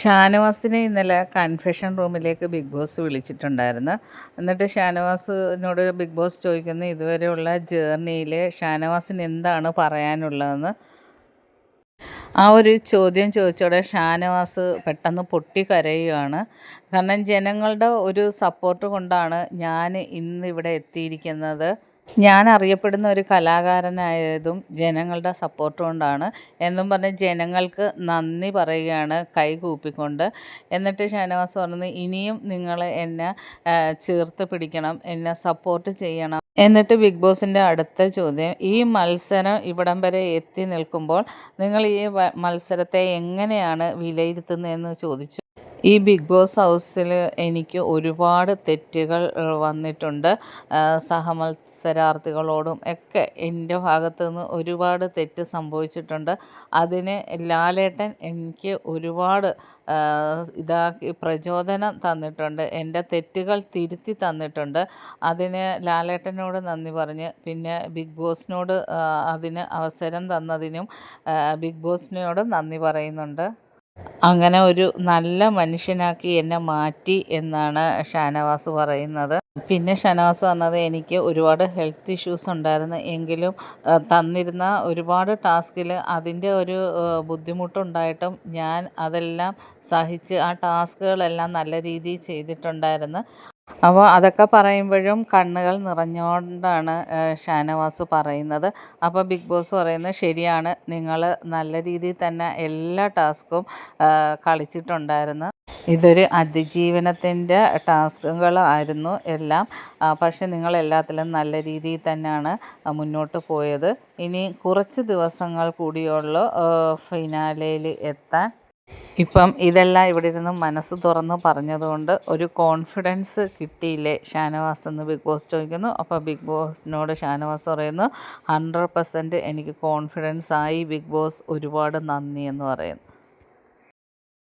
ഷാനവാസിനെ ഇന്നലെ കൺഫെഷൻ റൂമിലേക്ക് big boss വിളിച്ചിട്ടുണ്ടായിരുന്നു. എന്നിട്ട് ഷാനവാസിനോട് ബിഗ് ബോസ് ചോദിക്കുന്നു, ഇതുവരെയുള്ള ജേർണിയിൽ ഷാനവാസിന് എന്താണ് പറയാനുള്ളതെന്ന്. ആ ഒരു ചോദ്യം ചോദിച്ചോടെ ഷാനവാസ് പെട്ടെന്ന് പൊട്ടിക്കരയുകയാണ്. കാരണം ജനങ്ങളുടെ ഒരു സപ്പോർട്ട് കൊണ്ടാണ് ഞാൻ ഇന്നിവിടെ എത്തിയിരിക്കുന്നത്. ഞാൻ അറിയപ്പെടുന്ന ഒരു കലാകാരനായതും ജനങ്ങളുടെ സപ്പോർട്ട് കൊണ്ടാണ് എന്നും പറഞ്ഞ് ജനങ്ങൾക്ക് നന്ദി പറയുകയാണ് കൈകൂപ്പിക്കൊണ്ട്. എന്നിട്ട് ഷാനവാസ് പറഞ്ഞു, ഇനിയും നിങ്ങൾ എന്നെ ചേർത്ത് പിടിക്കണം, എന്നെ സപ്പോർട്ട് ചെയ്യണം. എന്നിട്ട് ബിഗ് ബോസിൻ്റെ അടുത്ത ചോദ്യം, ഈ മത്സരം ഇവിടം വരെ എത്തി നിൽക്കുമ്പോൾ നിങ്ങൾ ഈ മത്സരത്തെ എങ്ങനെയാണ് വിലയിരുത്തുന്നതെന്ന് ചോദിച്ചു. ഈ ബിഗ് ബോസ് ഹൗസിൽ എനിക്ക് ഒരുപാട് തെറ്റുകൾ വന്നിട്ടുണ്ട്. സഹമത്സരാർത്ഥികളോടും ഒക്കെ എൻ്റെ ഭാഗത്തു നിന്ന് ഒരുപാട് തെറ്റ് സംഭവിച്ചിട്ടുണ്ട്. അതിന് ലാലേട്ടൻ എനിക്ക് ഒരുപാട് ഇതാക്കി പ്രചോദനം തന്നിട്ടുണ്ട്, എൻ്റെ തെറ്റുകൾ തിരുത്തി തന്നിട്ടുണ്ട്. അതിന് ലാലേട്ടനോട് നന്ദി പറഞ്ഞ്, പിന്നെ ബിഗ് ബോസിനോട് അതിന് അവസരം തന്നതിനും ബിഗ് ബോസിനോട് നന്ദി പറയുന്നുണ്ട്. അങ്ങനെ ഒരു നല്ല മനുഷ്യനാക്കി എന്നെ മാറ്റി എന്നാണ് ഷാനവാസ് പറയുന്നത്. പിന്നെ ഷാനവാസ് പറഞ്ഞത്, എനിക്ക് ഒരുപാട് ഹെൽത്ത് ഇഷ്യൂസ് ഉണ്ടായിരുന്നു, എങ്കിലും തന്നിരുന്ന ഒരുപാട് ടാസ്കിൽ അതിൻ്റെ ഒരു ബുദ്ധിമുട്ടുണ്ടായിട്ടും ഞാൻ അതെല്ലാം സഹിച്ച് ആ ടാസ്കുകളെല്ലാം നല്ല രീതിയിൽ ചെയ്തിട്ടുണ്ടായിരുന്നു. അപ്പോൾ അതൊക്കെ പറയുമ്പോഴും കണ്ണുകൾ നിറഞ്ഞുകൊണ്ടാണ് ഷാനവാസ് പറയുന്നത്. അപ്പോൾ ബിഗ് ബോസ് പറയുന്നത്, ശരിയാണ്, നിങ്ങൾ നല്ല രീതിയിൽ തന്നെ എല്ലാ ടാസ്കും കളിച്ചിട്ടുണ്ടായിരുന്നു. ഇതൊരു അതിജീവനത്തിൻ്റെ ടാസ്കുകളായിരുന്നു എല്ലാം. പക്ഷെ നിങ്ങളെല്ലാത്തിലും നല്ല രീതിയിൽ തന്നെയാണ് മുന്നോട്ട് പോയത്. ഇനി കുറച്ച് ദിവസങ്ങൾ കൂടിയുള്ളൂ ഫിനാലയിൽ എത്താൻ. ഇപ്പം ഇതെല്ലാം ഇവിടെ ഇരുന്ന് മനസ്സ് തുറന്ന് പറഞ്ഞതുകൊണ്ട് ഒരു കോൺഫിഡൻസ് കിട്ടിയില്ലേ ഷാനവാസ് എന്ന് ബിഗ് ബോസ് ചോദിക്കുന്നു. അപ്പോൾ ബിഗ് ബോസിനോട് ഷാനവാസ് പറയുന്നു, 100% എനിക്ക് കോൺഫിഡൻസ് ആയി ബിഗ് ബോസ്, ഒരുപാട് നന്ദി എന്ന് പറയുന്നു.